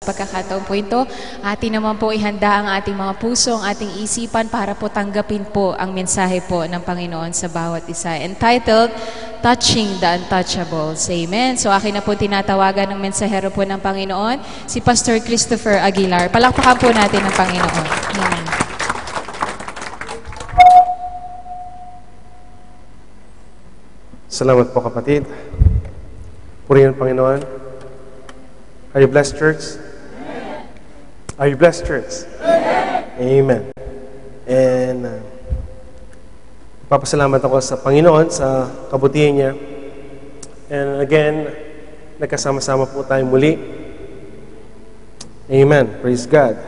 pagkakataon po ito. Atin naman po ihanda ang ating mga puso, ang ating isipan para po tanggapin po ang mensahe po ng Panginoon sa bawat isa. Entitled, Touching the Untouchables. Amen. So akin na po tinatawagan ng mensahero po ng Panginoon, si Pastor Christopher Aguilar. Palakpakan po natin ang Panginoon. Amen. Salamat po kapatid. Purihin ang Panginoon. Are you blessed, church? Amen. Are you blessed, church? Amen. And papasalamat ako sa Panginoon sa kabutihan niya. And again, nagkasama-sama po tayo muli. Amen. Praise God.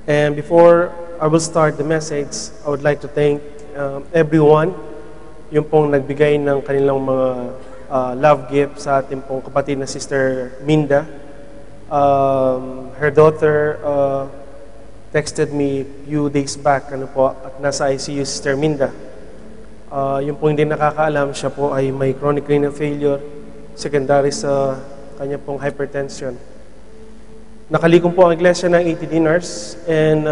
And before I will start the message, I would like to thank everyone yung pong nagbigay ng kanilang mga love gift sa ating pong kapatid na Sister Minda. Her daughter texted me few days back, at nasa ICU Sister Minda. Yung po hindi nakakaalam, siya po ay may chronic renal failure, secondary sa kanya pong hypertension. Nakalikom po ang iglesia ng 80 dinars and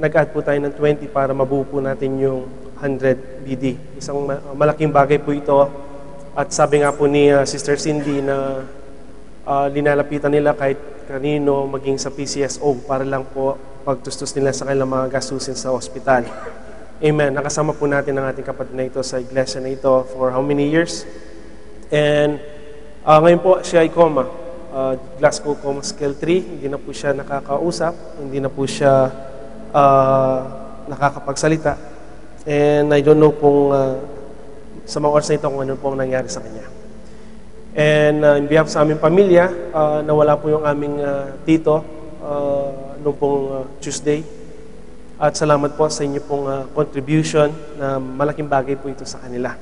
nag-add po tayo ng 20 para mabuo po natin yung 100 BD. Isang malaking bagay po ito. At sabi nga po ni Sister Cindy na linalapitan nila kahit kanino maging sa PCSO para lang po pagtustos nila sa kanilang mga gastusin sa ospital. Amen. Nakasama po natin ang ating kapatid na ito sa iglesia na ito for how many years? And ngayon po siya ay coma. Glasgow Coma Scale 3. Hindi na po siya nakakausap. Hindi na po siya nakakapagsalita. And I don't know kung sa mga oras na ito kung ano po ang nangyari sa kanya. And in behalf sa aming pamilya, nawala po yung aming tito noong pong Tuesday. At salamat po sa inyo pong contribution na malaking bagay po ito sa kanila.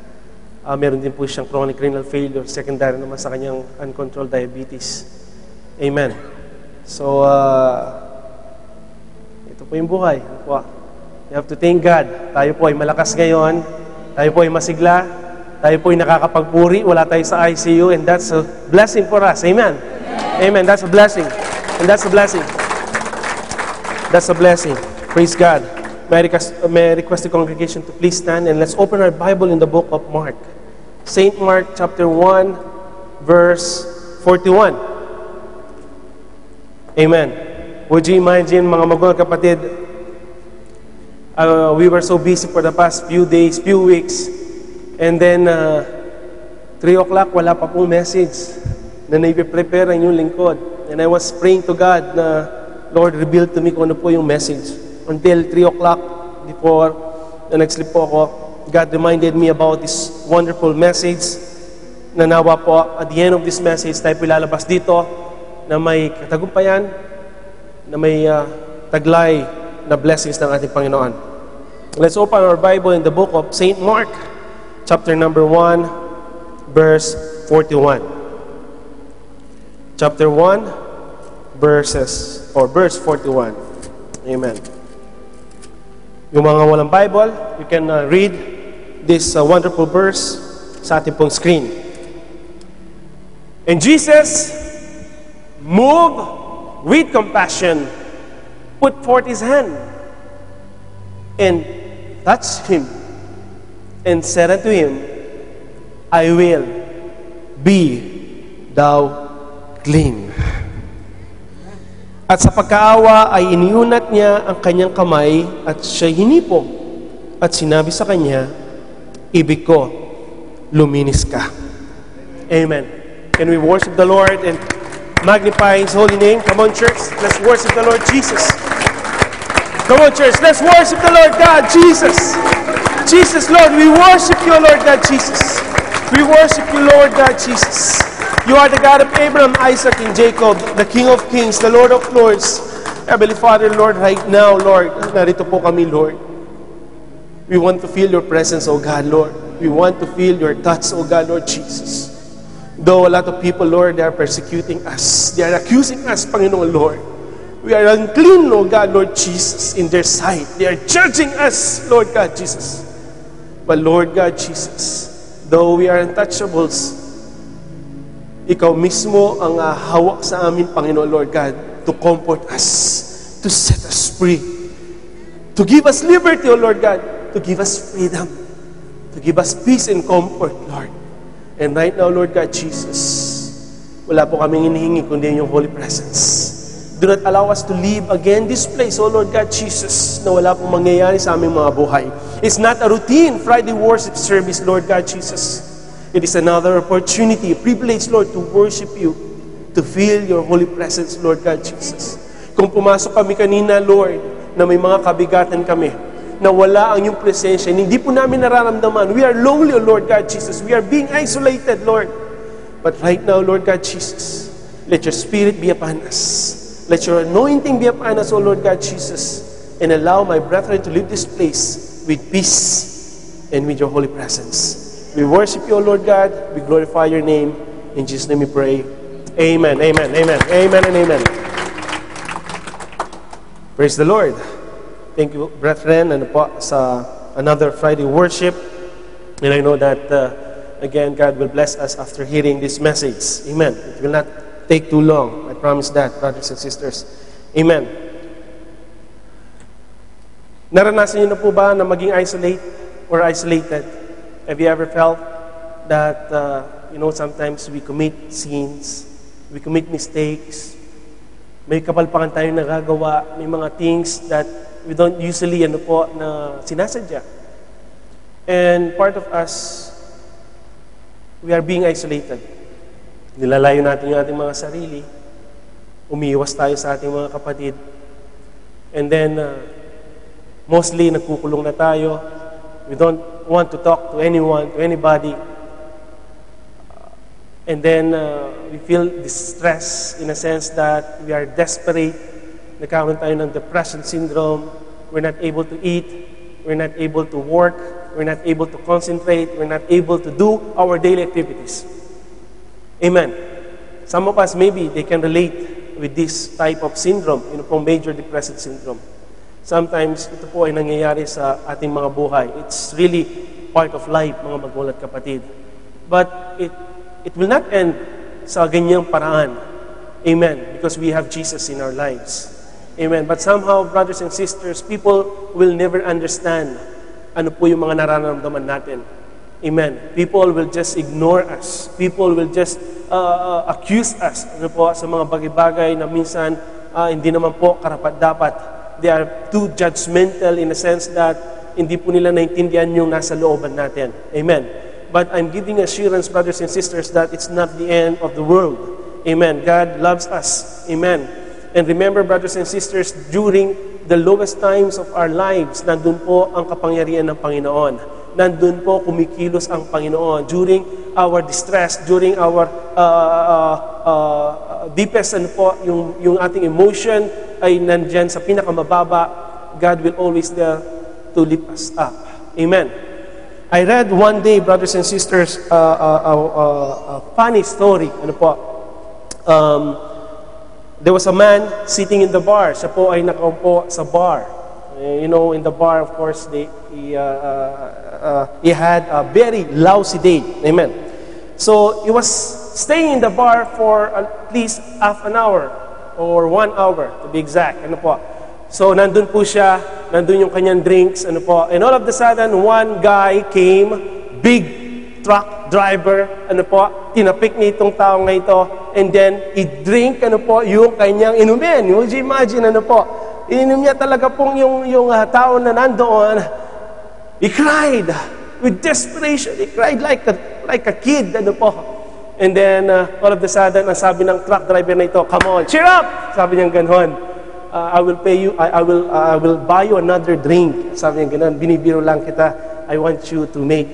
Meron din po siyang chronic renal failure, secondary naman sa kanyang uncontrolled diabetes. Amen. So, ito po yung buhay. Ito po. You have to thank God. Tayo po ay malakas ngayon. Tayo po ay masigla. Tayo po ay nakakapagpuri. Wala tayo sa ICU and that's a blessing for us. Amen. Amen. That's a blessing. And that's a blessing. That's a blessing. Praise God. May I request the congregation to please stand and let's open our Bible in the book of Mark. St. Mark chapter 1 verse 41. Amen. Would you imagine mga magulang kapatid, we were so busy for the past few days, few weeks, and then 3 o'clock, wala pa pong message na naipiprepare ang inyong lingkod. And I was praying to God na, Lord, reveal to me kung ano po yung message. Until 3 o'clock, before na nag-sleep po ako, God reminded me about this wonderful message na nawa po, at the end of this message, tayo ilalabas dito na may katagumpayan, na may taglay na blessings ng ating Panginoon. Let's open our Bible in the book of St. Mark, chapter number 1, verse 41. Chapter 1, verse 41. Amen. Yung mga walang Bible, you can read this wonderful verse sa ating pong screen. And Jesus, moved with compassion, put forth his hand and touched him and said unto him, I will be thou clean. At sa pagkaawa ay iniunat niya ang kanyang kamay at siya'y hinipo at sinabi sa kanya, ibig ko, luminis ka. Amen. Can we worship the Lord and magnify His holy name? Come on, church. Let's worship the Lord Jesus. Come on, church. Let's worship the Lord God, Jesus. Jesus, Lord, we worship you, Lord God, Jesus. We worship you, Lord God, Jesus. You are the God of Abraham, Isaac, and Jacob, the King of Kings, the Lord of Lords. Heavenly Father, Lord, right now, Lord, narito po kami, Lord. We want to feel your presence, O God, Lord. We want to feel your touch, O God, Lord Jesus. Though a lot of people, Lord, they are persecuting us. They are accusing us, Panginoon, Lord. We are unclean, O God, Lord Jesus, in their sight. They are judging us, Lord God, Jesus. But Lord God, Jesus, though we are untouchables, Ikaw mismo ang hawak sa amin, Panginoon Lord God, to comfort us, to set us free, to give us liberty, O Lord God, to give us freedom, to give us peace and comfort, Lord. And right now, Lord God Jesus, wala po kaming hinihingi kundi yung Holy Presence. Do not allow us to leave again this place, O Lord God Jesus, na wala pong mangyayari sa aming mga buhay. It's not a routine Friday worship service, Lord God Jesus. It is another opportunity, a privilege, Lord, to worship you, to feel your Holy Presence, Lord God Jesus. Kung pumasok kami kanina, Lord, na may mga kabigatan kami, na wala ang iyong presensya, hindi po namin nararamdaman. We are lonely, O Lord God Jesus. We are being isolated, Lord. But right now, Lord God Jesus, let your Spirit be upon us. Let your anointing be upon us, O Lord God Jesus, and allow my brethren to leave this place with peace and with your holy presence. We worship you, O Lord God. We glorify your name. In Jesus' name we pray. Amen, amen, amen, amen, and amen. Praise the Lord. Thank you, brethren, and po sa another Friday worship. And I know that, again, God will bless us after hearing this message. Amen. It will not take too long. I promise that, brothers and sisters. Amen. Naranasan niyo na po ba na maging isolated? Have you ever felt that, sometimes we commit sins, we commit mistakes, may kapalpakan tayong nagagawa, may mga things that we don't usually, na sinasadya. And part of us, we are being isolated. Nilalayo natin yung ating mga sarili. Umiiwas tayo sa ating mga kapatid. And then, mostly, nagkukulong na tayo. We don't want to talk to anyone, to anybody. And then, we feel distress in a sense that we are desperate. Nagkaroon tayo ng depression syndrome. We're not able to eat. We're not able to work. We're not able to concentrate. We're not able to do our daily activities. Amen. Some of us, maybe, they can relate with this type of syndrome, major depressive syndrome. Sometimes, ito po ay nangyayari sa ating mga buhay. It's really part of life, mga magulang at kapatid. But it will not end sa ganyang paraan. Amen. Because we have Jesus in our lives. Amen. But somehow, brothers and sisters, people will never understand ano po yung mga nararamdaman natin. Amen. People will just ignore us. People will just accuse us sa mga bagay-bagay na minsan hindi naman po karapat-dapat. They are too judgmental in a sense that hindi po nila naintindihan yung nasa looban natin. Amen. But I'm giving assurance, brothers and sisters, that it's not the end of the world. Amen. God loves us. Amen. And remember, brothers and sisters, during the lowest times of our lives, nandun po ang kapangyarihan ng Panginoon. Nandun po kumikilos ang Panginoon. During our distress, during our deepest, yung ating emotion ay nandyan sa pinakamababa, God will always there to lift us up. Amen. I read one day, brothers and sisters, a funny story. There was a man sitting in the bar. Siya po ay nakaupo sa bar. In the bar, of course, he had a very lousy day. Amen. So, he was staying in the bar for at least half an hour or 1 hour, to be exact. So, nandun po siya, nandun yung kanyang drinks, and all of a sudden, one guy came, big truck driver, tinapik niya itong tao nga ito, and then, i-drink, yung kanyang inumin. Would you imagine, ininom niya talaga pong yung tao na nandoon. He cried with desperation. He cried like a kid, And then, all of a sudden, ang sabi ng truck driver na ito, "Come on, cheer up!" Sabi niya gano'n. I will pay you, I will buy you another drink. Sabi niya gano'n, binibiro lang kita. I want you to be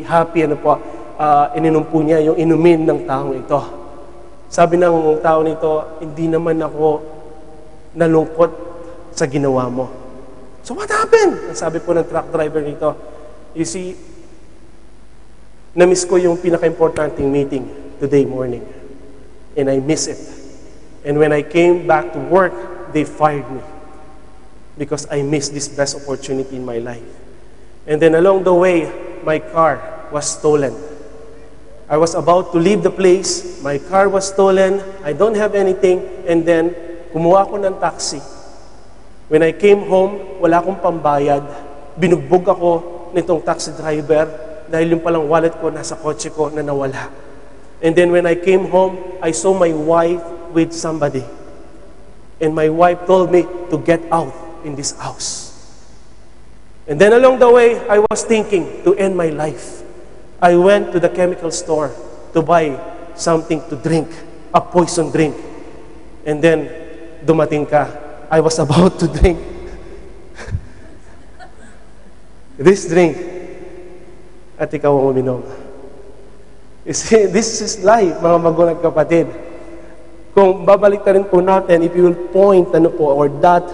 happy, ininom po niya yung inumin ng taong ito. Sabi ng tao nito, hindi naman ako nalungkot sa ginawa mo. So what happened? Ang sabi po ng truck driver nito, you see, na-miss ko yung pinaka-importanting meeting today morning. And I miss it. And when I came back to work, they fired me. Because I missed this best opportunity in my life. And then along the way, my car was stolen. I was about to leave the place. My car was stolen. I don't have anything. And then, kumuha ko ng taxi. When I came home, wala akong pambayad. Binugbog ako nitong taxi driver dahil yung palang wallet ko nasa kotse ko na nawala. And then when I came home, I saw my wife with somebody. And my wife told me to get out in this house. And then along the way, I was thinking to end my life. I went to the chemical store to buy something to drink, a poison drink. And then, dumating ka. I was about to drink this drink. At ikaw ang uminom. You see, this is life, mga magulang kapatid. Kung babalik na rin po natin, if you will point, or dot,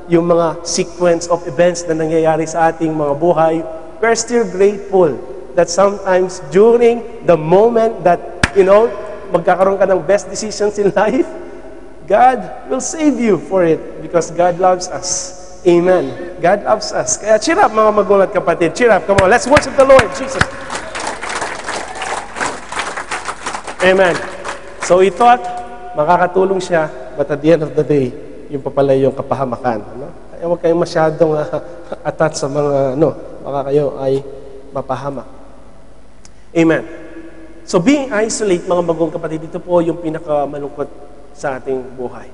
yung mga sequence of events na nangyayari sa ating mga buhay, we're still grateful that sometimes during the moment that, magkakaroon ka ng best decisions in life, God will save you for it because God loves us. Amen. God loves us. Kaya cheer up, mga magulang at kapatid. Cheer up. Come on. Let's worship the Lord Jesus. Amen. So we thought, makakatulong siya, but at the end of the day, yung papala yung kapahamakan. Kaya huwag kayong masyadong attach sa mga, baka kayo ay mapahamak. Amen. So being isolate, mga magulang kapatid, ito po yung pinakamalungkot sa ating buhay.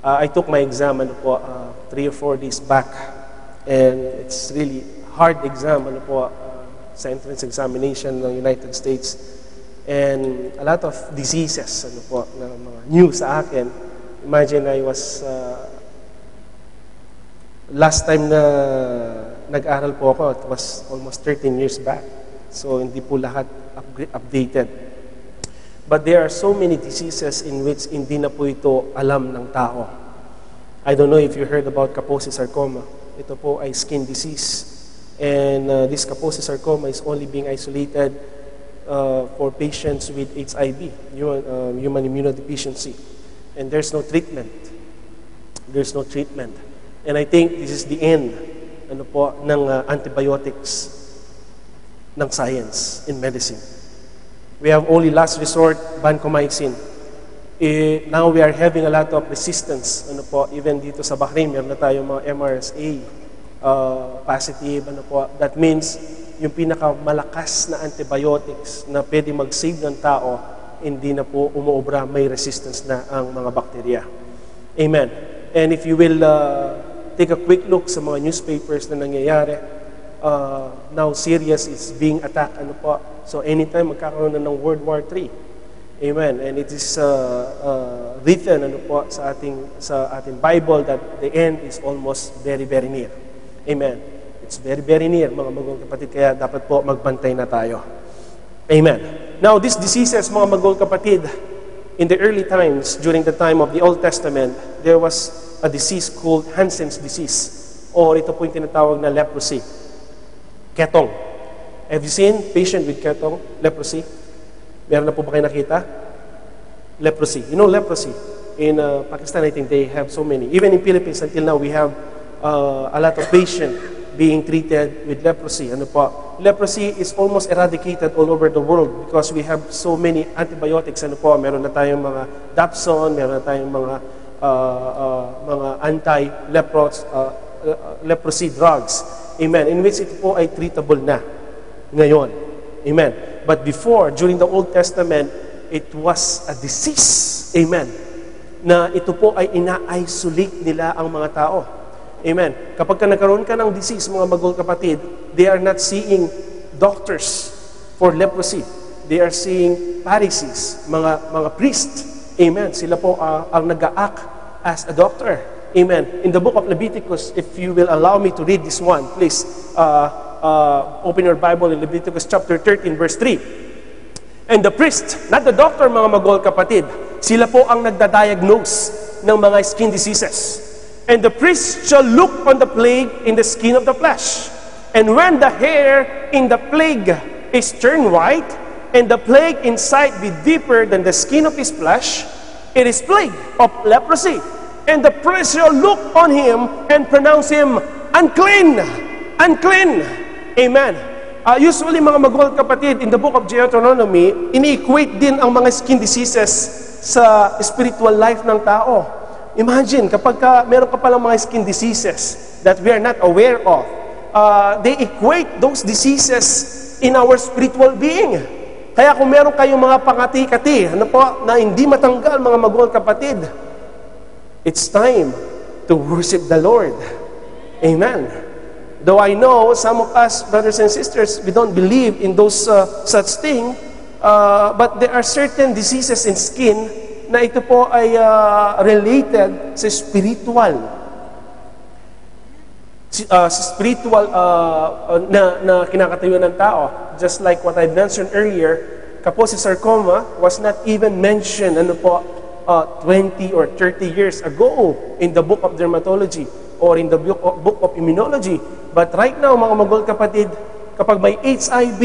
I took my exam 3 or 4 days back, and it's really hard exam sa entrance examination ng United States, and a lot of diseases na mga new sa akin. Imagine I was last time na nag-aral po ako, it was almost 13 years back, so hindi po lahat updated. But there are so many diseases in which hindi na po ito alam ng tao. I don't know if you heard about Kaposi sarcoma. Ito po ay skin disease. And this Kaposi sarcoma is only being isolated for patients with HIV, human immunodeficiency. And there's no treatment. There's no treatment. And I think this is the end ng antibiotics ng science in medicine. We have only last resort, vancomycin. Now we are having a lot of resistance. Even dito sa Bahrain, meron na tayo mga MRSA positive. That means yung pinakamalakas na antibiotics na pwede mag-save ng tao, hindi na po umuobra, may resistance na ang mga bakterya. Amen. And if you will take a quick look sa mga newspapers na nangyayari, now Syria is being attacked. So anytime magkakaroon na ng World War III. Amen. And it is written sa ating Bible that the end is almost very, very near. Amen. It's very, very near, mga magulang kapatid, kaya dapat po magbantay na tayo. Amen. Now, these diseases, mga magulang kapatid, in the early times, during the time of the Old Testament, there was a disease called Hansen's disease, or ito po yung tinatawag na leprosy. Ketong. Have you seen patient with ketong, leprosy? Meron na po ba kayo nakita? Leprosy. You know leprosy? In Pakistan, I think they have so many. Even in Philippines, until now, we have a lot of patients being treated with leprosy. Leprosy is almost eradicated all over the world because we have so many antibiotics. Meron na tayong mga Dapsone, meron na tayong mga anti-leprosy drugs. Amen. In which ito po ay treatable na ngayon. Amen. But before, during the Old Testament, it was a disease. Amen. Na ito po ay ina-isolate nila ang mga tao. Amen. Kapag nagkaroon ka ng disease, mga magulang kapatid, they are not seeing doctors for leprosy. They are seeing Pharisees, mga priest. Amen. Sila po ang nag-a-act as a doctor. Amen. In the book of Leviticus, if you will allow me to read this one, please open your Bible in Leviticus chapter 13, verse 3. And the priest, not the doctor, mga magulang kapatid, sila po ang nagda-diagnose ng mga skin diseases. And the priest shall look on the plague in the skin of the flesh. And when the hair in the plague is turned white, and the plague inside be deeper than the skin of his flesh, it is plague of leprosy. And the priest shall look on him and pronounce him unclean. Unclean. Amen. Usually, mga magulang kapatid, in the book of Deuteronomy, ini-equate din ang mga skin diseases sa spiritual life ng tao. Imagine, kapag meron ka palang mga skin diseases that we are not aware of, they equate those diseases in our spiritual being. Kaya kung meron kayong mga pangati-kati, na hindi matanggal, mga magulang kapatid, it's time to worship the Lord. Amen. Though I know some of us, brothers and sisters, we don't believe in those such thing, but there are certain diseases in skin na ito po ay related sa spiritual. Na kinakatayuan ng tao. Just like what I mentioned earlier, Kaposi sarcoma was not even mentioned 20 or 30 years ago in the book of dermatology or in the book of immunology. But right now, mga magulang kapatid, kapag may HIV,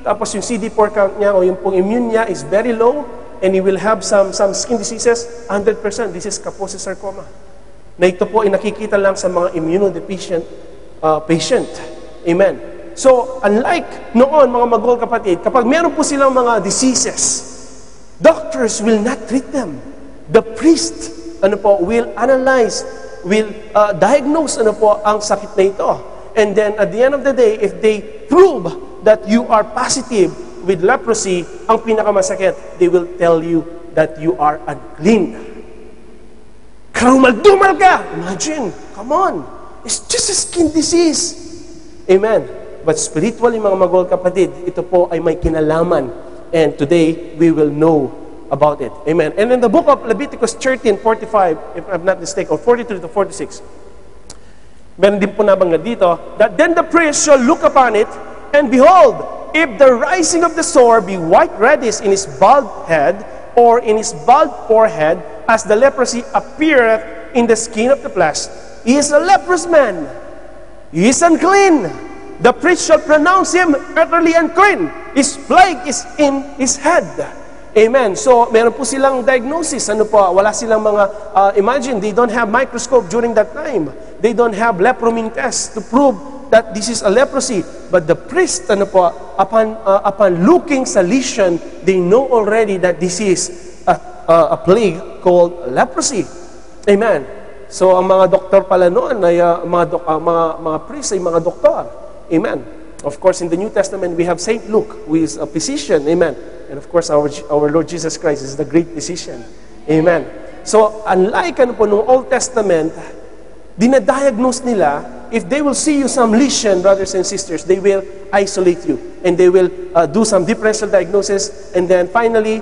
tapos yung CD4 count niya o yung pong immune niya is very low, and he will have some skin diseases, 100%, this is Kaposi sarcoma. Na ito po ay nakikita lang sa mga immunodeficient patient. Amen. So, unlike noon, mga magulang kapatid, kapag meron po silang mga diseases, doctors will not treat them. The priest, will analyze, will diagnose, ang sakit na ito. And then, at the end of the day, if they prove that you are positive with leprosy, ang pinakamasakit, they will tell you that you are unclean. Karumal-dumal ka! Imagine, come on. It's just a skin disease. Amen. But spiritually, mga magulang kapatid, ito po ay may kinalaman. And today, we will know about it. Amen. And in the book of Leviticus 13:45, if I'm not mistaken, or 43 to 46, meron din po nabanggit dito, that then the priest shall look upon it, and behold, if the rising of the sore be white reddish in his bald head, or in his bald forehead, as the leprosy appeareth in the skin of the flesh, he is a leprous man. He is unclean. The priest shall pronounce him utterly unclean. His plague is in his head. Amen. So, meron po silang diagnosis. Wala silang mga, imagine, they don't have microscope during that time. They don't have leproming test to prove that this is a leprosy. But the priest, upon looking sa lesion, they know already that this is a plague called leprosy. Amen. So, ang mga doktor pala noon ay mga priest ay mga doktor. Amen. Of course, in the New Testament, we have Saint Luke, who is a physician. Amen. And of course, our Lord Jesus Christ is the great physician. Amen. So, unlike nung Old Testament, dinadiagnose nila, if they will see you some lesion, brothers and sisters, they will isolate you. And they will do some differential diagnosis. And then finally,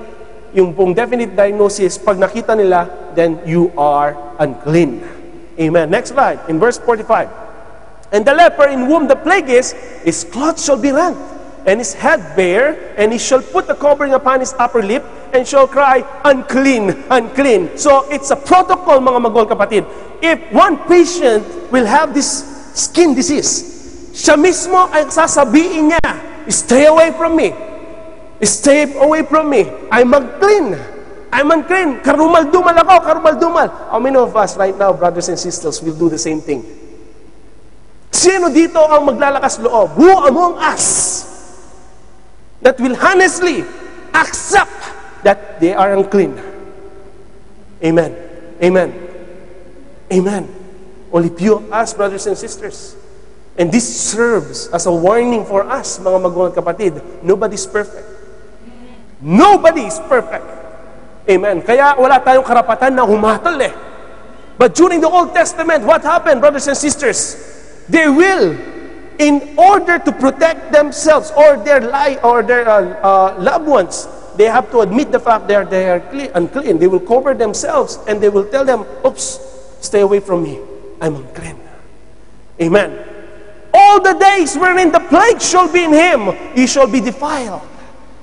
yung pong definite diagnosis, pag nakita nila, then you are unclean. Amen. Next slide, in verse 45. And the leper in whom the plague is, his clothes shall be rent, and his head bare, and he shall put the covering upon his upper lip, and shall cry, unclean, unclean. So, it's a protocol, mga magulang kapatid. If one patient will have this skin disease, siya mismo ay sasabihin niya, stay away from me. Stay away from me. I'm unclean. I'm unclean. Karumal-dumal ako, karumal-dumal. How many of us right now, brothers and sisters, will do the same thing? Sino dito ang maglalakas loob? Who among us that will honestly accept that they are unclean? Amen. Amen. Amen. Only few of us, brothers and sisters. And this serves as a warning for us, mga magulang kapatid. Nobody's perfect. Nobody is perfect. Amen. Kaya wala tayong karapatan na humatol eh. But during the Old Testament, what happened, brothers and sisters? They will, in order to protect themselves or their loved ones, they have to admit the fact that they are unclean. They will cover themselves and they will tell them, oops, stay away from me. I'm unclean. Amen. All the days wherein the plague shall be in him, he shall be defiled.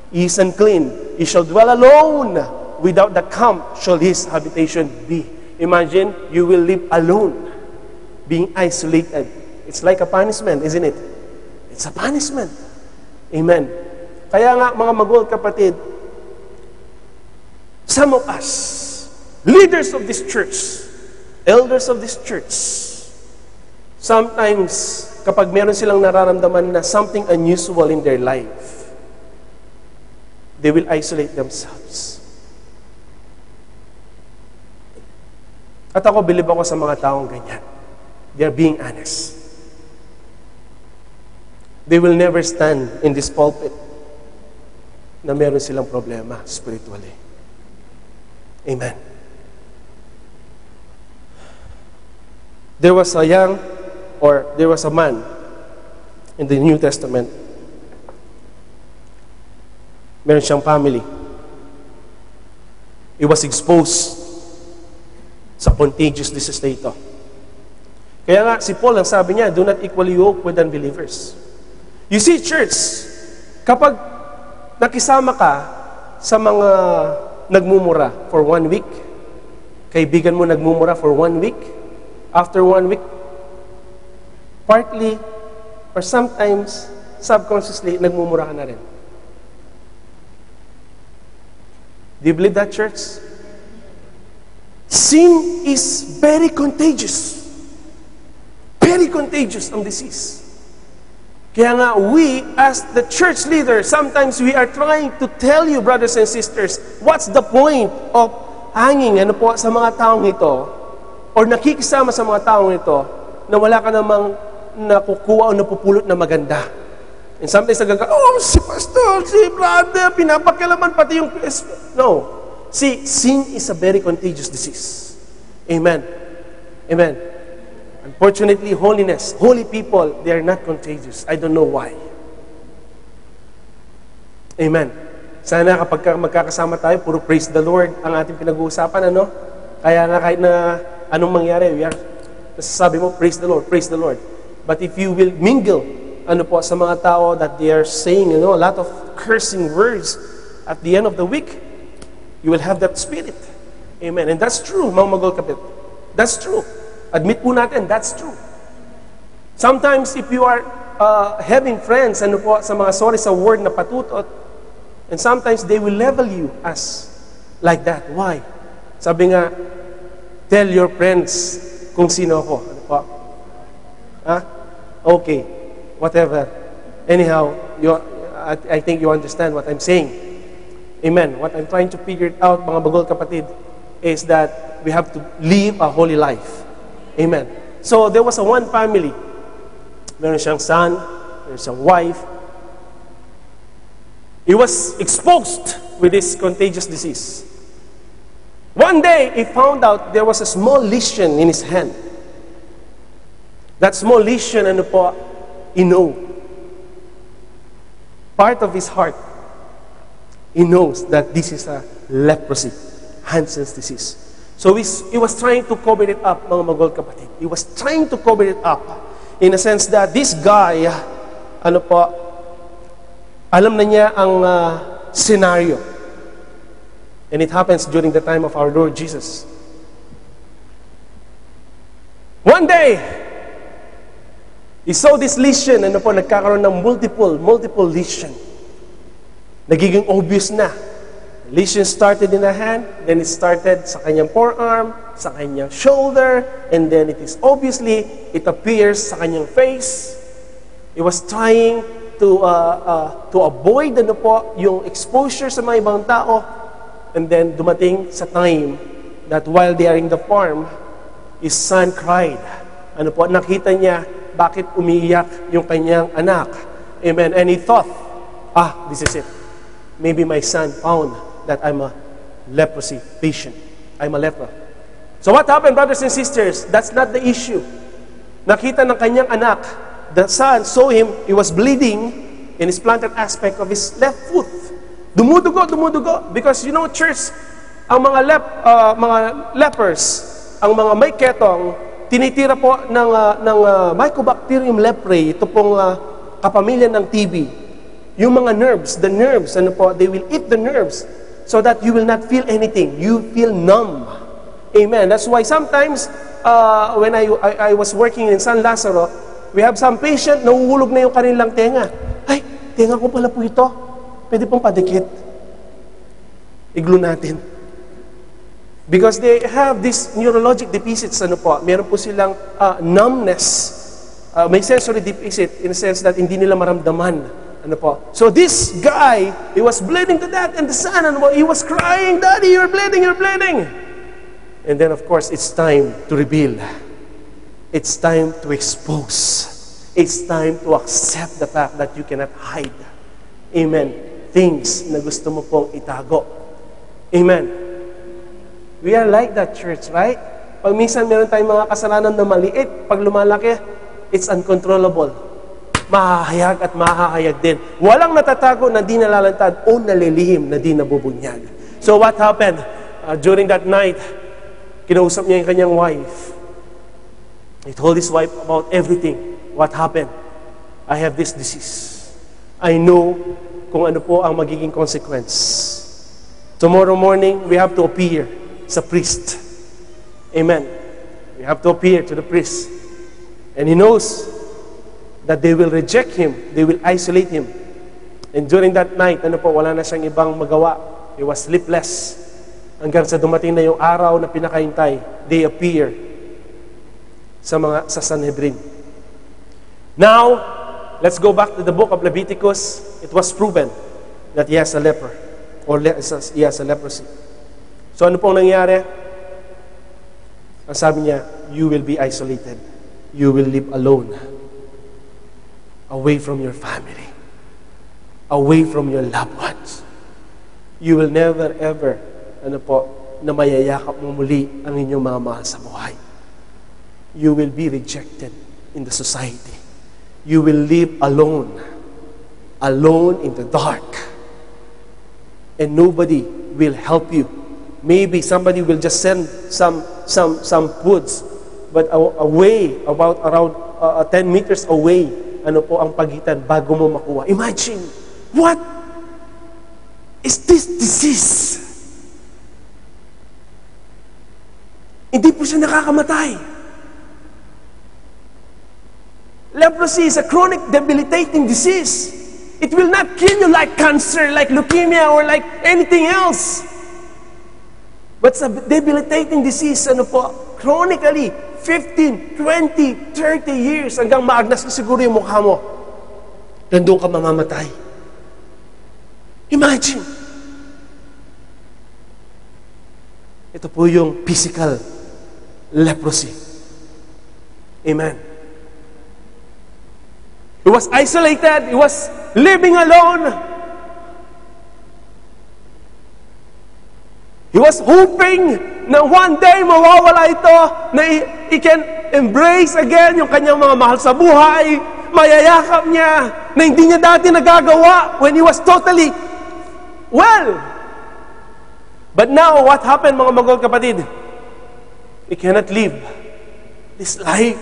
He is unclean. He shall dwell alone. Without the camp shall his habitation be. Imagine, you will live alone, being isolated. It's like a punishment, isn't it? It's a punishment. Amen. Kaya nga, mga magulang kapatid, some of us, leaders of this church, elders of this church, sometimes kapag meron silang nararamdaman na something unusual in their life, they will isolate themselves. At ako, believe ako sa mga taong ganyan. They are being honest. They will never stand in this pulpit na meron silang problema spiritually. Amen. There was a man in the New Testament. Meron siyang family. He was exposed sa contagious disease na ito. Kaya nga, si Paul, ang sabi niya, do not equally yoke with unbelievers. You see, church, kapag nakisama ka sa mga nagmumura for 1 week, kaibigan mo nagmumura for 1 week, after 1 week, partly or sometimes subconsciously, nagmumura ka na rin. Do you believe that, church? Sin is very contagious. Very contagious ang disease. Kaya nga, we as the church leader, sometimes we are trying to tell you, brothers and sisters, what's the point of hanging sa mga taong ito or nakikisama sa mga taong ito na wala ka namang nakukuha o napupulot na maganda. And sometimes si pastor, si brother, pinapakialaman pati yung... No. See, sin is a very contagious disease. Amen. Amen. Unfortunately, holy people, they are not contagious. I don't know why. Amen. Sana kapag magkakasama tayo, puro praise the Lord ang ating pinag-uusapan, ano? Kaya nga kahit na anong mangyari, nasasabi mo, praise the Lord, praise the Lord. But if you will mingle, sa mga tao that they are saying, a lot of cursing words at the end of the week, you will have that spirit. Amen. And that's true, mga magulkapit. That's true. Admit po natin, that's true. Sometimes, if you are having friends, sa mga sa word na patutot, and sometimes they will level you as like that. Why? Sabi nga, tell your friends kung sino ako. Ano po? Okay. Whatever. Anyhow, I think you understand what I'm saying. Amen. What I'm trying to figure out, mga bagol kapatid, is that we have to live a holy life. Amen. So, there was one family. Meron siyang son, meron siyang wife. He was exposed with this contagious disease. One day, he found out there was a small lesion in his hand. That small lesion, part of his heart, he knows that this is a leprosy, Hansen's disease. So he was trying to cover it up, mga magol kapatid. He was trying to cover it up in a sense that this guy, alam na niya ang scenario. And it happens during the time of our Lord Jesus. One day, he saw this lesion, nagkakaroon ng multiple lesion. Nagiging obvious na. Lesion started in the hand, then it started sa kanyang forearm, sa kanyang shoulder, and then it appears sa kanyang face. He was trying to avoid yung exposure sa mga ibang tao, and then dumating sa time that while they are in the farm, his son cried. Nakita niya bakit umiiyak yung kanyang anak. Amen. And he thought, this is it. Maybe my son found that I'm a leprosy patient. I'm a leper. So what happened, brothers and sisters? That's not the issue. Nakita ng kanyang anak, the son saw him, he was bleeding in his plantar aspect of his left foot. Dumudugo. Because church, ang mga lepers, ang mga may ketong, tinitira po ng Mycobacterium leprae, ito pong kapamilya ng TB. Yung mga nerves, they will eat the nerves so that you will not feel anything. You feel numb. Amen. That's why sometimes, when I was working in San Lazaro, we have some patient, nahuhulog na yung kanilang tenga. Ay, tenga ko pala po ito. Pwede pong padikit. Iglo natin. Because they have this neurologic deficits, meron po silang numbness may sensory deficit in the sense that hindi nila maramdaman. Ano po? So this guy, he was bleeding to death, and the son, he was crying, "Daddy, you're bleeding, you're bleeding." And then, of course, it's time to reveal. It's time to expose. It's time to accept the fact that you cannot hide. Amen. Things na gusto mo pong itago. Amen. We are like that, church, right? Pag minsan meron tayong mga kasalanan na maliit, pag lumalaki, it's uncontrollable. Mahahayag at mahahayag din. Walang natatago na di nalalantad o nalilihim na di nabubunyag. So what happened? During that night, kinausap niya yung kanyang wife. He told his wife about everything. What happened? I have this disease. I know kung ano po ang magiging consequence. Tomorrow morning, we have to appear sa priest. Amen. We have to appear to the priest. And he knows that they will reject him. They will isolate him. And during that night, ano po, wala na siyang ibang magawa. He was sleepless. Hanggang sa dumating na yung araw na pinakahintay, they appear sa Sanhedrin. Now, let's go back to the book of Leviticus. It was proven that he has a leper, or he has a leprosy. So ano pong nangyari? Ang sabi niya, you will be isolated. You will live alone. Away from your family. Away from your loved ones. You will never ever, na mayayakap mo muli ang inyong mga mahal sa buhay. You will be rejected in the society. You will live alone. Alone in the dark. And nobody will help you. Maybe somebody will just send some foods, but away, about around 10 meters away, ano po ang pagitan bago mo makuha. Imagine, what is this disease? Hindi po siya nakakamatay. Leprosy is a chronic debilitating disease. It will not kill you like cancer, like leukemia, or like anything else. But it's a debilitating disease, chronically, 15, 20, 30 years, hanggang maagnas na siguro yung mukha mo. Nandun ka mamamatay. Imagine. Ito po yung physical leprosy. Amen. He was isolated. He was living alone. He was hoping na one day mawawala ito, na he can embrace again yung kanyang mga mahal sa buhay, mayayakap niya, na hindi niya dati nagagawa when he was totally well. But now, what happened, mga magol kapatid? He cannot live this life.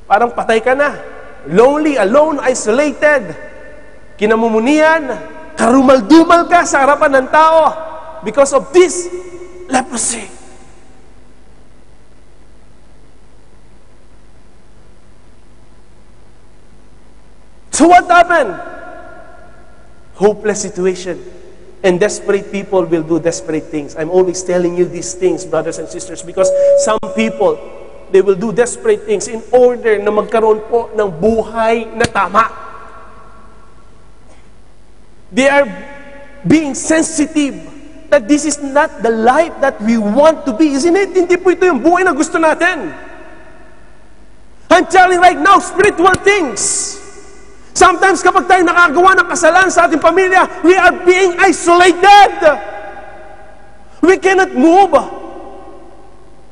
Parang patay ka na. Lonely, alone, isolated. Kinamumunian, karumal-dumal ka sa harapan ng tao because of this leprosy. So what happened? Hopeless situation. And desperate people will do desperate things. I'm always telling you these things, brothers and sisters, because some people, they will do desperate things in order na magkaroon po ng buhay na tama. They are being sensitive that this is not the life that we want to be, isn't it? Hindi po ito yung buhay na gusto natin. I'm telling right now, spiritual things. Sometimes kapag tayo nakagawa ng kasalanan sa ating pamilya, we are being isolated. We cannot move.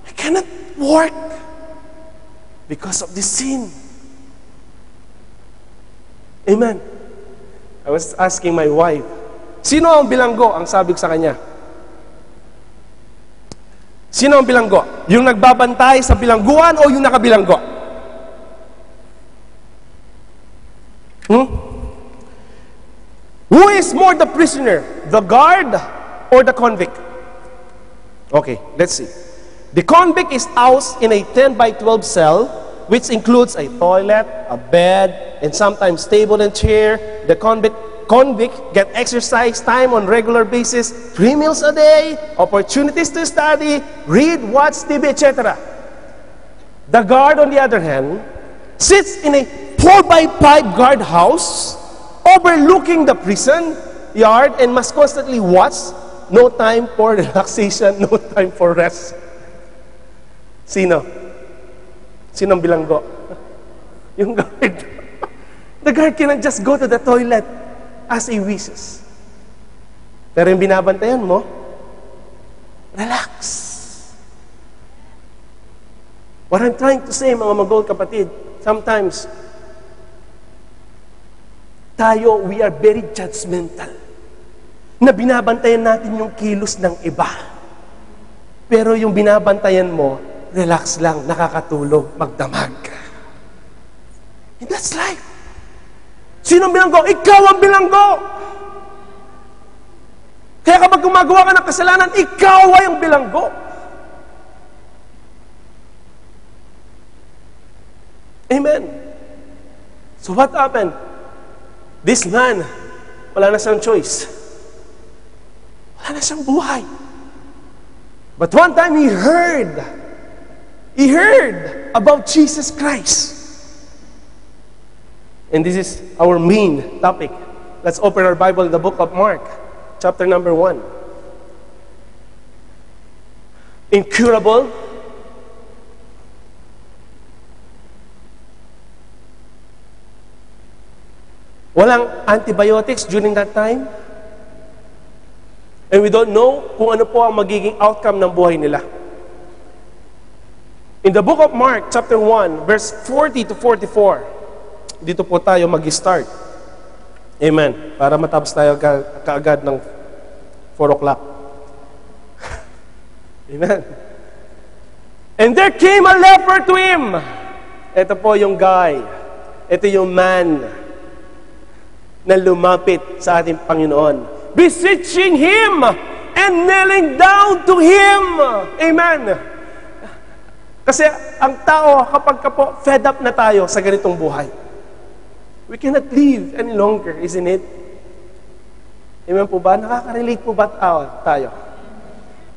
We cannot work because of this sin. Amen. I was asking my wife, sino ang bilanggo? Ang sabi ko sa kanya, sino ang bilanggo? Yung nagbabantay sa bilangguan o yung nakabilanggo? Who is more the prisoner? The guard or the convict? Okay, let's see. The convict is housed in a 10 by 12 cell, which includes a toilet, a bed, and sometimes table and chair. The convict get exercise time on regular basis, 3 meals a day, opportunities to study, read, watch TV, etc. The guard, on the other hand, sits in a 4x5 guard house overlooking the prison yard and must constantly watch. No time for relaxation, no time for rest. Sino? Sinong bilanggo? Yung guard. The guard cannot just go to the toilet as he wishes. Pero yung binabantayan mo, relax. What I'm trying to say, mga magol kapatid, sometimes, tayo, we are very judgmental. Na binabantayan natin yung kilos ng iba. Pero yung binabantayan mo, relax lang, nakakatulog, magdamag. And that's life. Sinong bilanggo? Ikaw ang bilanggo! Kaya kapag gumagawa ka ng kasalanan, ikaw ay ang bilanggo. Amen. So what happened? This man, wala na siyang choice. Wala na siyang buhay. But one time he heard about Jesus Christ. And this is our main topic. Let's open our Bible in the book of Mark, chapter number 1. Incurable. Walang antibiotics during that time. And we don't know kung ano po ang magiging outcome ng buhay nila. In the book of Mark, chapter 1, verse 40 to 44, dito po tayo mag-start. Amen. Para matapos tayo kaagad ng 4 o'clock. Amen. And there came a leper to him. Ito po yung guy. Ito yung man na lumapit sa ating Panginoon, beseeching Him and kneeling down to Him. Amen. Kasi ang tao, kapag ka po fed up na tayo sa ganitong buhay, we cannot live any longer, isn't it? Amen po ba? Nakaka-relate po ba tayo?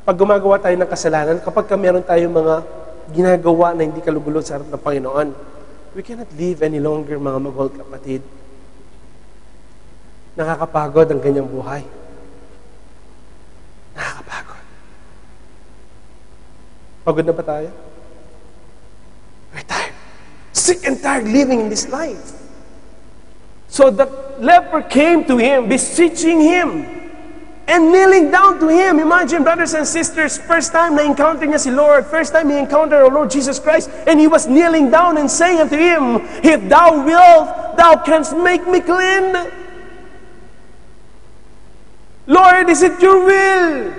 Pag gumagawa tayo ng kasalanan, kapag ka meron tayong mga ginagawa na hindi kalugulod sa harap ng Panginoon, we cannot live any longer, mga magol kapatid. Nakakapagod ang ganyang buhay. Nakakapagod. Pagod na ba tayo? We're tired. Sick and tired living in this life. So the leper came to him, beseeching him, and kneeling down to him. Imagine, brothers and sisters, first time na encounter niya si Lord, first time he encountered our Lord Jesus Christ, and he was kneeling down and saying unto him, if thou wilt, thou canst make me clean. Lord, is it your will?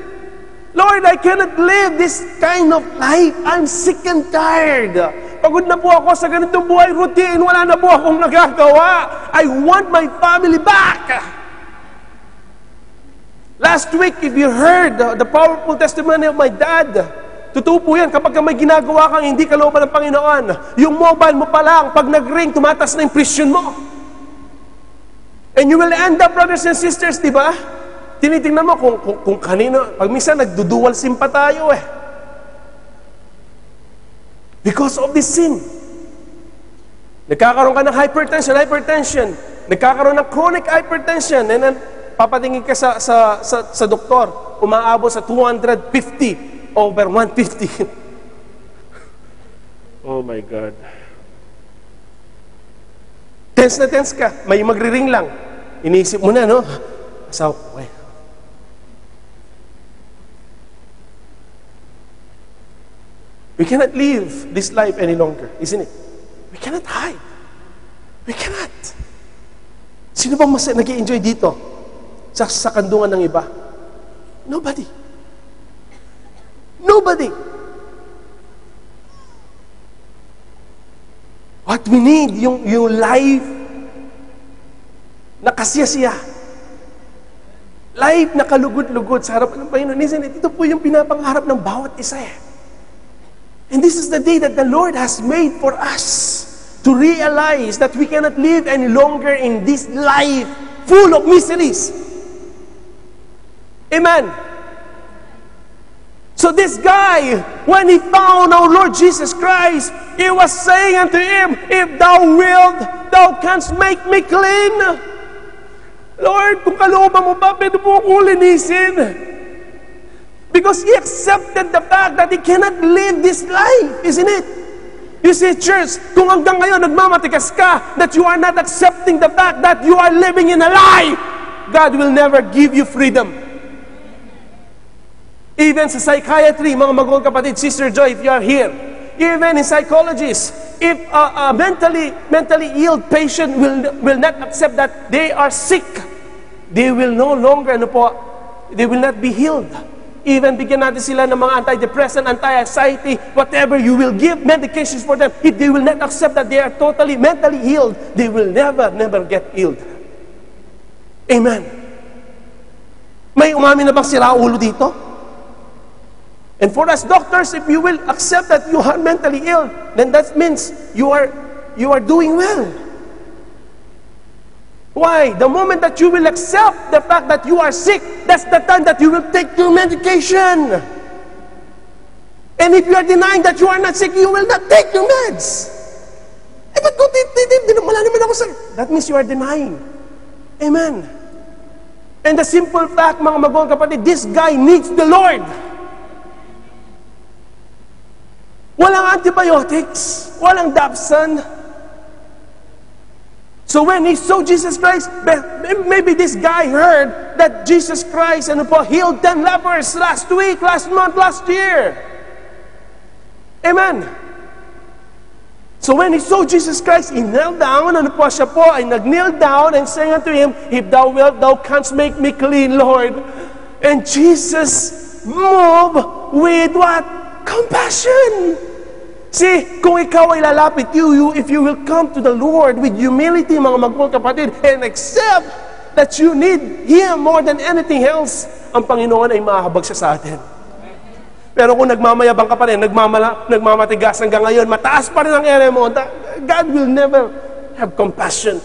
Lord, I cannot live this kind of life. I'm sick and tired. Pagod na po ako sa ganitong buhay routine. Wala na po akong nagagawa. I want my family back. Last week, if you heard the powerful testimony of my dad, totoo po yan, kapag may ginagawa kang hindi kalooban ng Panginoon, yung mobile mo pa lang, pag nag-ring, tumatas na yung presyon mo. And you will end up, brothers and sisters, di ba? Tinitingnan mo kung kanino, pag minsan nagdudual sim pa tayo eh. Because of this sin. Nagkakaroon ka ng hypertension. Nagkakaroon ng chronic hypertension. And then, papatingin ka sa doktor, umaabot sa 250 over 150. Oh my God. Tense na tense ka. May magri-ring lang. Iniisip mo na, no? Asaw, okay. We cannot live this life any longer, isn't it? We cannot hide. We cannot. Sino bang nag-i-enjoy dito? Sa kandungan ng iba? Nobody. Nobody. What we need, yung life na kasya-siya. Life na kalugod-lugod sa harapan ng Panginoon. Isn't it? Ito po yung pinapangarap ng bawat isa eh. And this is the day that the Lord has made for us to realize that we cannot live any longer in this life full of miseries. Amen. So So this guy, when he found our Lord Jesus Christ, he was saying unto him, if thou wilt, thou canst make me clean. Lord, kung kalooban mo ba, pwede mo akong linisin. Because he accepted the fact that he cannot live this life, isn't it? You see, church, kung hanggang ngayon nagmamatigas ka that you are not accepting the fact that you are living in a lie, God will never give you freedom. Even sa psychiatry, mga magulang kapatid, Sister Joy, if you are here, even in psychologists, if a mentally ill patient will not accept that they are sick, they will no longer, they will not be healed. Even bigyan natin sila ng mga antidepressant, anti-anxiety, whatever you will give medications for them, if they will not accept that they are totally mentally healed, they will never get healed. Amen. May umamin na bang sira ulo dito? And for us doctors, if you will accept that you are mentally ill, then that means you are doing well. Why? The moment that you will accept the fact that you are sick, that's the time that you will take your medication. And if you are denying that you are not sick, you will not take your meds. Eh, ba't ko wala naman ako sick? That means you are denying. Amen. And the simple fact, mga magulang kapatid, this guy needs the Lord. Walang antibiotics, walang Dapson. So when he saw Jesus Christ, maybe this guy heard that Jesus Christ healed 10 lepers last week, last month, last year. Amen. So when he saw Jesus Christ, he knelt down, siya po ay nag-kneel down and saying unto him, if thou wilt, thou canst make me clean, Lord. And Jesus moved with what? Compassion. See, kung ikaw ay lalapit, if you will come to the Lord with humility, mga magulang kapatid, and accept that you need Him more than anything else, ang Panginoon ay mahahabag siya sa atin. Pero kung nagmamayabang ka pa rin, nagmamatigas hanggang ngayon, mataas pa rin ang ere mo, God will never have compassion.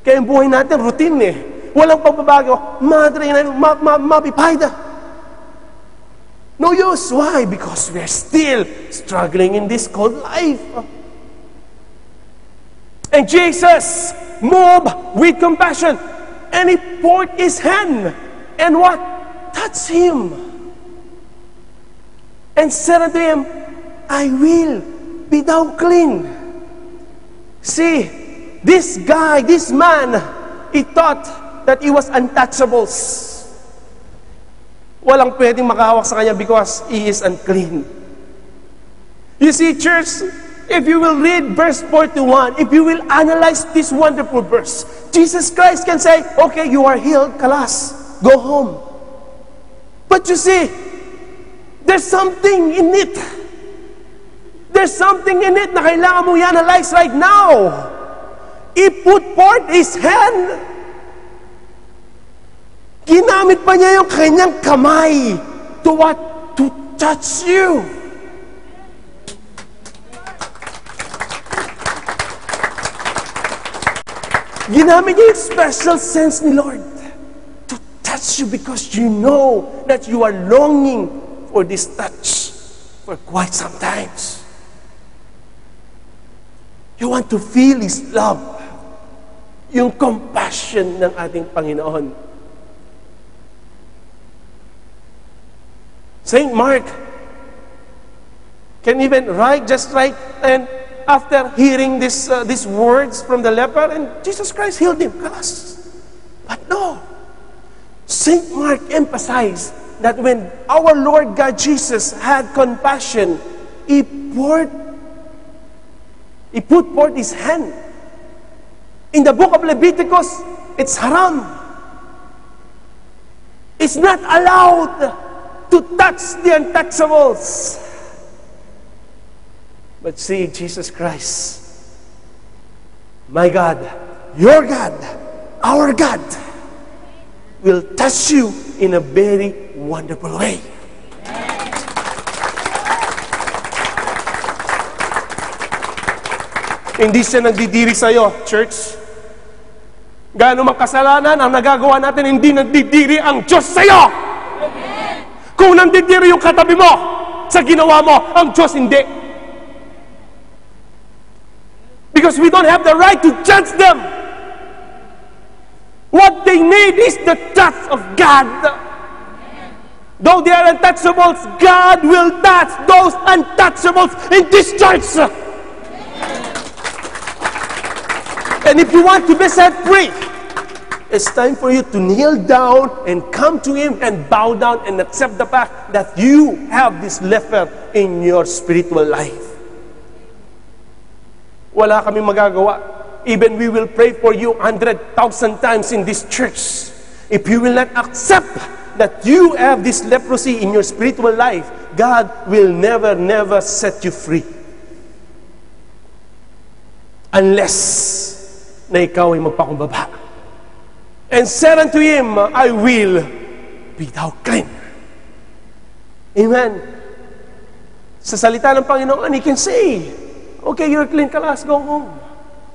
Kaya ang buhay natin, routine eh. Walang pagbabago. Madre na, mapipayda. No use. Why? Because we are still struggling in this cold life. And Jesus moved with compassion. And he poured his hand. And what? Touched him. And said unto him, I will be thou clean. See, this guy, this man, he thought that he was untouchables. Walang pwedeng makahawak sa kanya because he is unclean. You see, church, if you will read verse 41, if you will analyze this wonderful verse, Jesus Christ can say, okay, you are healed, kalas, go home. But you see, there's something in it. There's something in it na kailangan mong i-analyze right now. He put forth his hand. Ginamit pa niya yung kanyang kamay to what? To touch you. Ginamit niya yung special sense ni Lord to touch you because you know that you are longing for this touch for quite some times. You want to feel His love, yung compassion ng ating Panginoon. Saint Mark can even just write, and after hearing these words from the leper, and Jesus Christ healed him. Kalas. But no. Saint Mark emphasized that when our Lord God Jesus had compassion, He put forth His hand. In the book of Leviticus, it's haram. It's not allowed to touch the untouchables. But see, Jesus Christ, my God, your God, our God, will touch you in a very wonderful way. Hindi siya nagdidiri sa'yo, church. Gaano mang kasalanan ang nagagawa natin, hindi nagdidiri ang Diyos sa'yo. Kung nandidiro yung katabi mo sa ginawa mo, ang Diyos hindi. Because we don't have the right to judge them. What they need is the touch of God. Though they are untouchables, God will touch those untouchables in this church. And if you want to be set free, it's time for you to kneel down and come to Him and bow down and accept the fact that you have this leper in your spiritual life. Wala kaming magagawa. Even we will pray for you 100,000 times in this church. If you will not accept that you have this leprosy in your spiritual life, God will never set you free. Unless na ikaw ay magpakumbaba. And said unto him, I will be thou clean. Amen. Sa salita ng Panginoon, He can say, okay, you're clean, let's go home.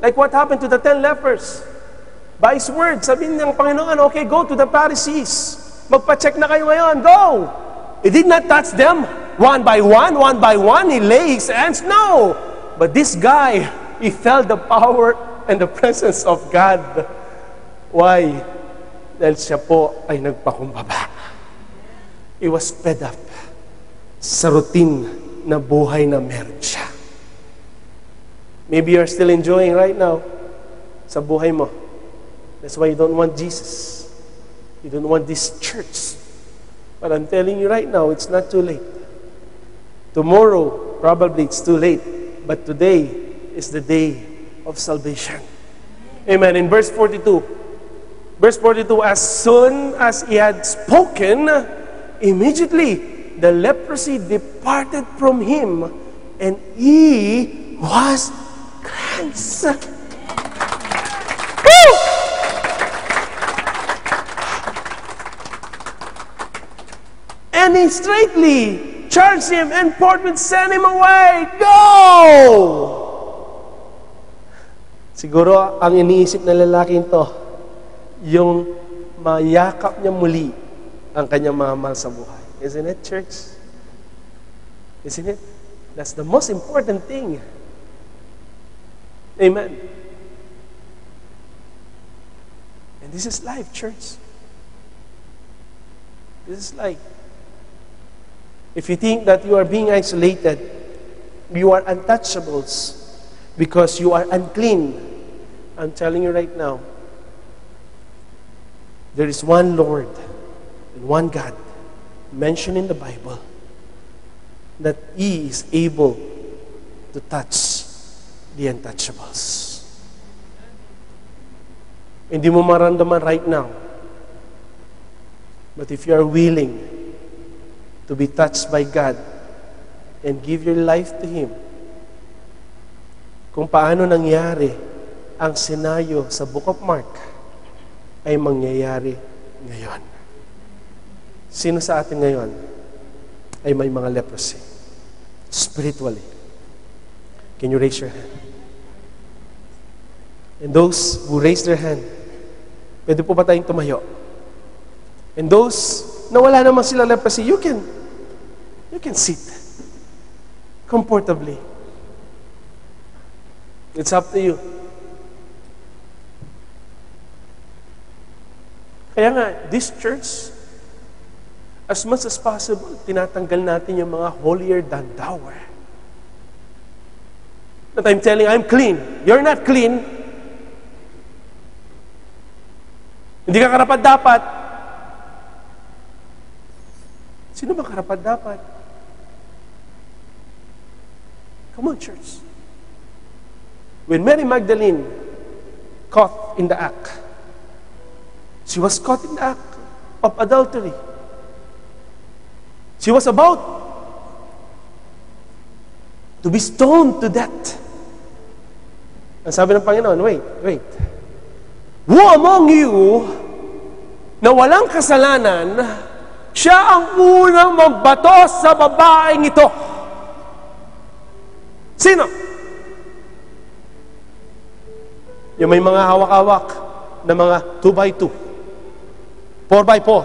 Like what happened to the 10 lepers. By His word, sabihin ng Panginoon, okay, go to the Pharisees. Magpa-check na kayo ngayon, go! He did not touch them one by one. He lay His hands, no! But this guy, he felt the power and the presence of God. Why? Dahil siya po ay nagpakumbaba. He was fed up sa routine na buhay na meron siya. Maybe you're still enjoying right now sa buhay mo. That's why you don't want Jesus. You don't want this church. But I'm telling you right now, it's not too late. Tomorrow, probably it's too late. But today is the day of salvation. Amen. In verse 42, as soon as he had spoken, immediately the leprosy departed from him, and he was cleansed. Woo! And he straightly charged him and forthwith sent him away. Go! Siguro ang iniisip na lalaking to, yung mayakap niya muli ang kanyang mga mahal sa buhay. Isn't it, church? Isn't it? That's the most important thing. Amen. And this is life, church. This is life. If you think that you are being isolated, you are untouchables because you are unclean, I'm telling you right now, there is one Lord and one God mentioned in the Bible that He is able to touch the untouchables. Hindi mo maramdaman right now, but if you are willing to be touched by God and give your life to Him, kung paano nangyari ang senaryo sa Book of Mark ay mangyayari ngayon. Sino sa atin ngayon ay may mga leprosy spiritually? Can you raise your hand? And those who raise their hand, pwede po ba tayong tumayo? And those na wala naman sila leprosy, you can sit comfortably. It's up to you. Kaya nga, this church, as much as possible, tinatanggal natin yung mga holier than thou. That I'm telling, I'm clean. You're not clean. Hindi ka karapat-dapat. Sino ba karapat-dapat? Come on, church. When Mary Magdalene caught in the act, she was caught in the act of adultery. She was about to be stoned to death. Ang sabi ng Panginoon, wait. Who among you na walang kasalanan, siya ang unang magbato sa babaeng ito? Sino? Yung may mga hawak-hawak na mga 2x2, 4x4,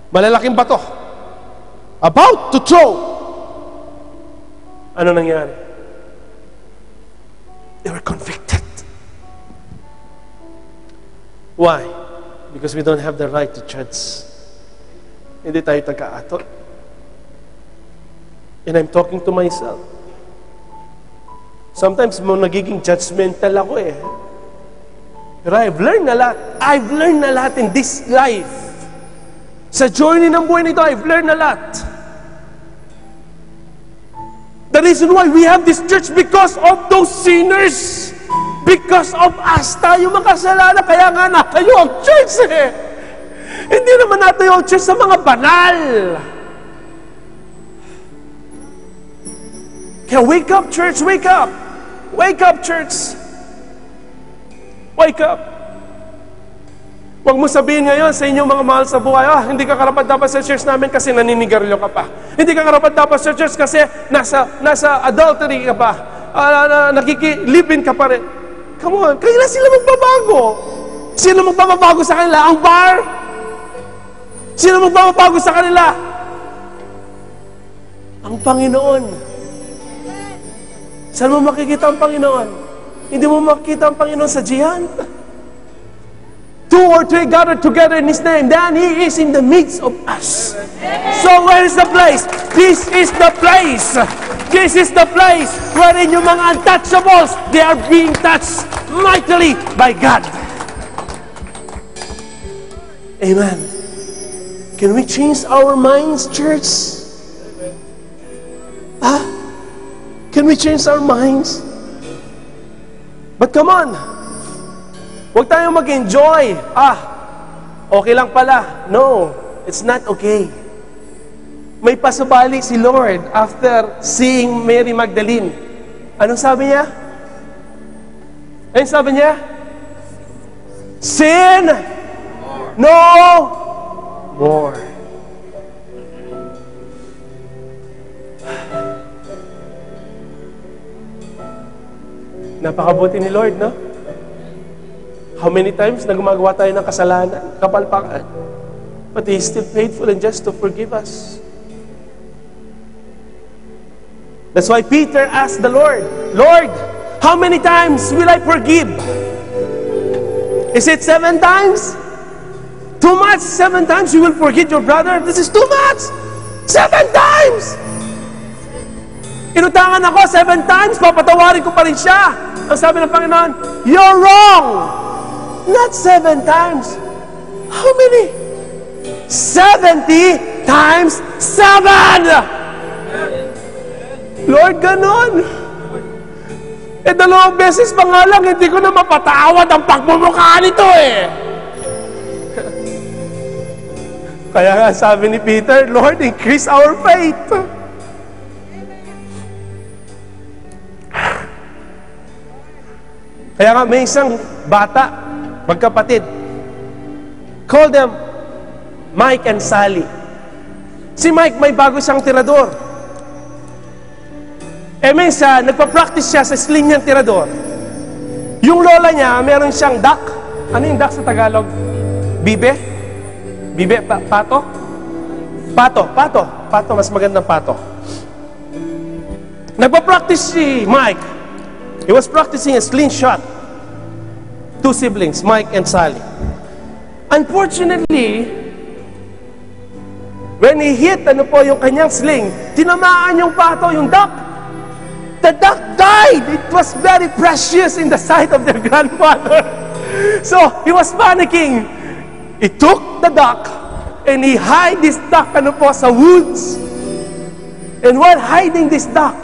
malalaking bato. about to throw. Ano nangyari? They were convicted. Why? Because we don't have the right to judge. Hindi tayo taga-atot. And I'm talking to myself. Sometimes nagiging judgmental ako eh. Pero I've learned a lot. I've learned a lot in this life. Sa journey ng buhay nito, I've learned a lot. The reason why we have this church because of those sinners. Because of us. Tayo makasalanan. Kaya nga natayo ang church eh. Hindi naman natayo ang church sa mga banal. Kaya wake up, church. Wake up. Wake up, church. Wake up. Huwag mo sabihin ngayon sa inyong mga mahal sa buhay, hindi ka karapat dapat sa church namin kasi naninigarilyo ka pa. Hindi ka karapat dapat sa church kasi nasa adultery ka pa. Nakikilipin ka pa rin. Come on, kailan sila magbabago? Sino magbabago sa kanila? Ang bar? Sino magbabago sa kanila? Ang Panginoon. Saan mo makikita ang Panginoon? Hindi mo makikita ang Panginoon sa jihan? 2 or 3 gathered together in His name, then He is in the midst of us. So where is the place? This is the place. This is the place wherein yung mga untouchables, they are being touched mightily by God. Amen. Can we change our minds, church? Can we change our minds? But come on. Huwag tayong mag-enjoy. Okay lang pala. No, it's not okay. May pasabali si Lord after seeing Mary Magdalene. Anong sabi niya? Anong sabi niya? Sin no more. Napakabuti ni Lord, no? How many times na gumagawa tayo ng kasalanan, kapalpakan, but He is still faithful and just to forgive us. That's why Peter asked the Lord, Lord, how many times will I forgive? Is it 7 times? Too much? 7 times you will forgive your brother? This is too much! 7 times! Inutangan ako 7 times, papatawarin ko pa rin siya. Ang sabi ng Panginoon, you're wrong! Not 7 times. How many? 70 times 7! Lord, ganon. 2 beses pa nga lang, hindi ko na mapatawad ang pagmumukha nito eh. Kaya nga sabi ni Peter, Lord, increase our faith. Kaya nga may isang bata, magkapatid. Call them Mike and Sally. Si Mike may bago siyang tirador. Minsan, nagpa-practice siya sa sling niyang tirador. Yung lola niya, meron siyang duck. Ano yung duck sa Tagalog? Bibe? Bibe? Pato? Pato, mas magandang pato. Nagpa-practice si Mike. He was practicing a slingshot. 2 siblings, Mike and Sally. Unfortunately, when he hit, yung kanyang sling, tinamaan yung pato, yung duck. The duck died. It was very precious in the sight of their grandmother. So, he was panicking. He took the duck and he hid this duck sa woods. And while hiding this duck,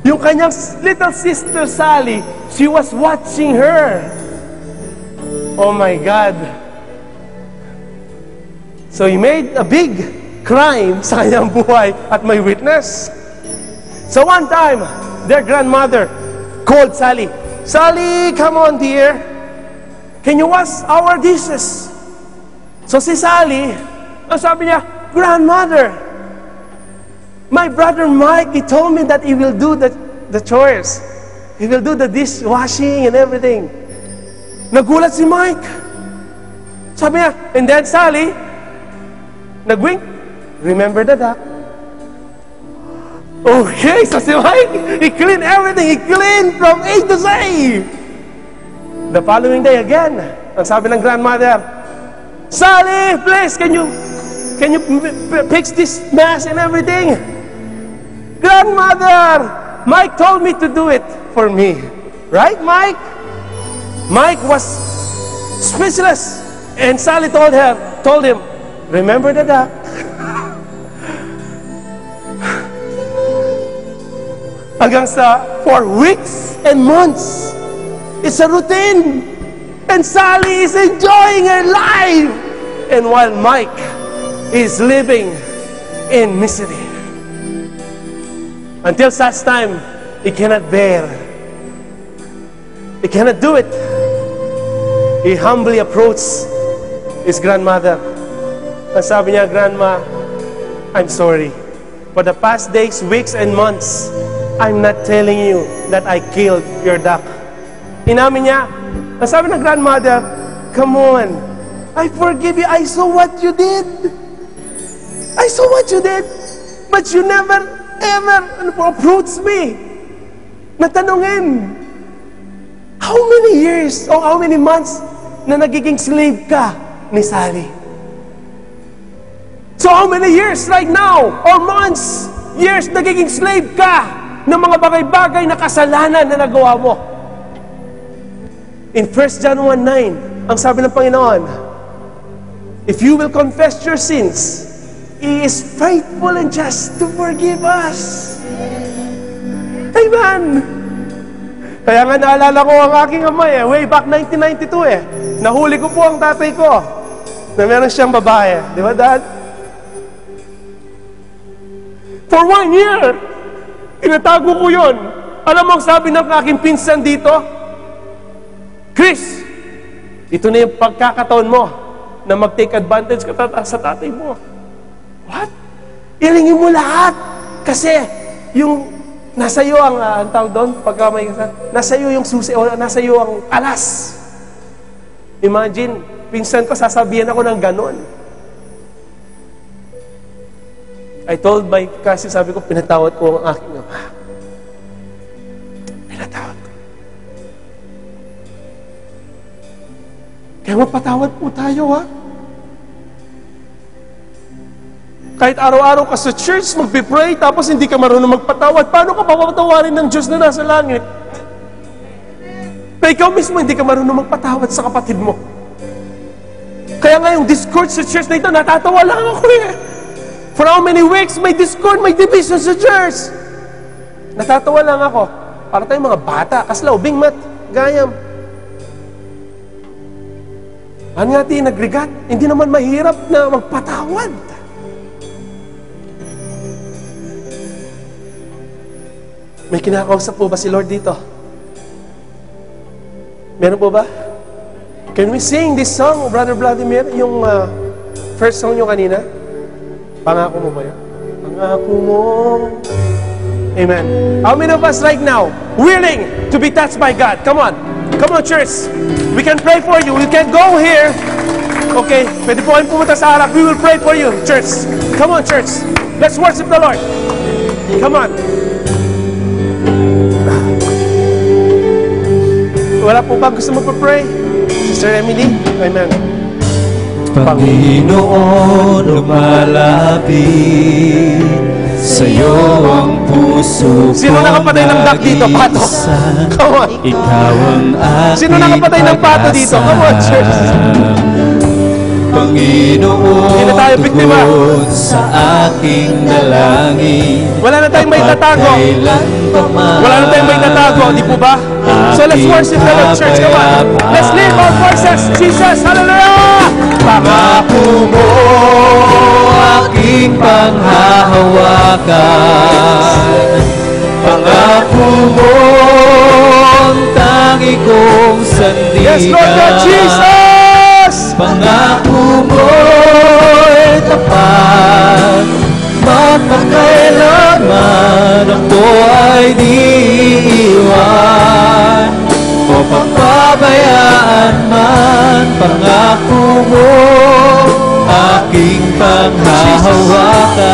yung kanyang little sister Sally, she was watching her. Oh my God. So he made a big crime sa kanyang buhay at may witness. So one time, their grandmother called Sally. Sally, come on dear. Can you wash our dishes? So si Sally, ang sabi niya, Grandmother, my brother Mike, he told me that he will do the chores. He will do the dishwashing and everything. Nagulat si Mike. Sabi niya, and then Sally, nag-wink. remember the duck? Okay, so si Mike, he cleaned everything. He cleaned from A to Z. The following day again, ang sabi ng grandmother, Sally, please, can you fix this mess and everything? Grandmother, Mike told me to do it for me. Right, Mike? Mike was speechless. And Sally told him, remember the duck? Hanggang sa for weeks and months, it's a routine. And Sally is enjoying her life. And while Mike is living in misery. Until such time, he cannot bear. He cannot do it. He humbly approached his grandmother. Ang sabi niya, Grandma, I'm sorry. For the past days, weeks, and months, I'm not telling you that I killed your duck. Inamin niya, ang sabi ng grandmother, come on, I forgive you. I saw what you did. I saw what you did. But you never, ever approached me. Natanungin, how many years or how many months na nagiging slave ka ni Sally? So how many years right now or months, years nagiging slave ka ng mga bagay-bagay na kasalanan na nagawa mo? In 1 John 1:9, ang sabi ng Panginoon, if you will confess your sins, He is faithful and just to forgive us. Amen! Kaya nga naalala ko ang aking ama way back 1992 Nahuli ko po ang tatay ko na meron siyang babae. Di ba, Dad? For 1 year, tinatago ko yun. Alam mo ang sabi ng aking pinsan dito? Chris, ito na yung pagkakataon mo na mag-take advantage ka sa tatay mo. What? Ilingin mo lahat. Kasi yung nasa iyo ang tawag doon, pagka may nasa iyo yung susi o nasa iyo ang alas. Imagine, pinsan ko sasabihan ako ng ganon. I told my cousin, sabi ko, pinatawad ko ang aking ama. Pinatawad ko. Kaya mapatawad po tayo, ha? Kahit araw-araw ka sa church, magpipray, tapos hindi ka marunong magpatawad, paano ka papatawarin ng Diyos na nasa langit? Kaya ikaw mismo, hindi ka marunong magpatawad sa kapatid mo. Kaya nga yung discord sa church na ito, natatawa lang ako For how many weeks, may discord, may division sa church. Natatawa lang ako. Para tayong mga bata, kaslaw, bingmat, gayam. Ano nga di nagrigat? Hindi naman mahirap na magpatawad. May kinakausap po ba si Lord dito? Meron po ba? Can we sing this song, Brother Vladimir? Yung first song nyo kanina? Pangako mo ba yun? Pangako mo. Amen. How many of us right now willing to be touched by God? Come on. Come on, church. We can pray for you. We can go here. Okay. Pwede po kayong pumunta sa harap. We will pray for you, church. Come on, church. Let's worship the Lord. Come on. Wala po ba gusto magpa-pray? Sister Emily? Amen. Panginoon, lumalapit sa'yo ang puso. Sino nakapatay ng duck dito? Pato. Come on. Ikaw ang aking Sino nakapatay ng pato dito? Come on, church. Panginoon, tugon sa aking dalangin. Wala na tayong may tatago. Wala na tayong may tatago, di po ba? So let's worship the Lord, church. Come on. Let's lift our voices. Jesus, hallelujah! Pangako mo aking panghahawakan. Pangako mo ang tangi kong sandigan. Yes, Lord God Jesus! Pangako mo'y tapat, mapakailanman ako ay di iwan o pagpabayaan man. Pangako mo aking panghahawakan.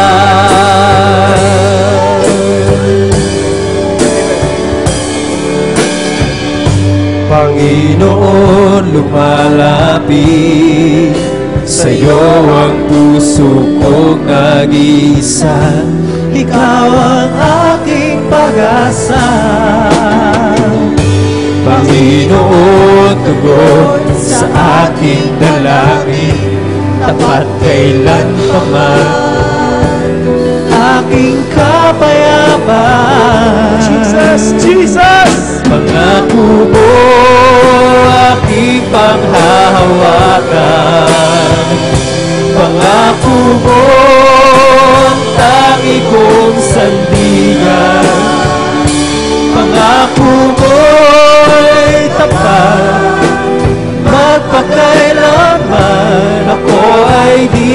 Panginoon, lumalapit sa'yo ang puso kong nag-iisa. Ikaw ang aking pag-asa. Panginoon, tugon sa aking dalangin, tapat kailan pa man aking kapayapaan. Jesus, Jesus! Pangako mo, aking panghahawakan. Pangako mo, ang tangi kong sandigan. Pangako mo'y tapat, magpakailanman ako ay di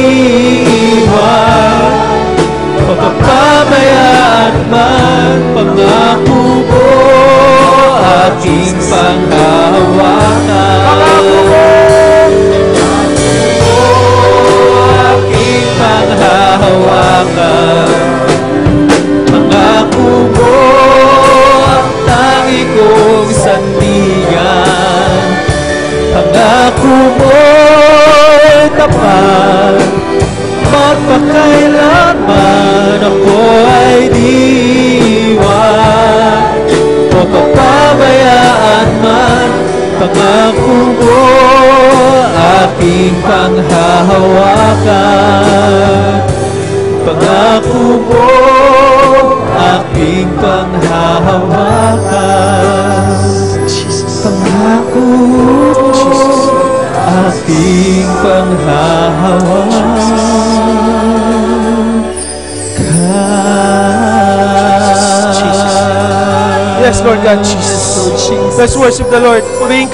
iwan. Pagpapabayaan man, pangako mo, aking panghahawakan. Aking panghahawakan. Pangako mo, ang tangi kong sandigan. Pangako mo'y tapat, magpakailanman ako ay di iwan. O papabayaan man, pangako mo, aking panghahawakan. Pangako mo, aking panghahawakan. Pangako mo, aking panghahawakan. Yes, Lord God, Jesus. Let's worship the Lord. Purihin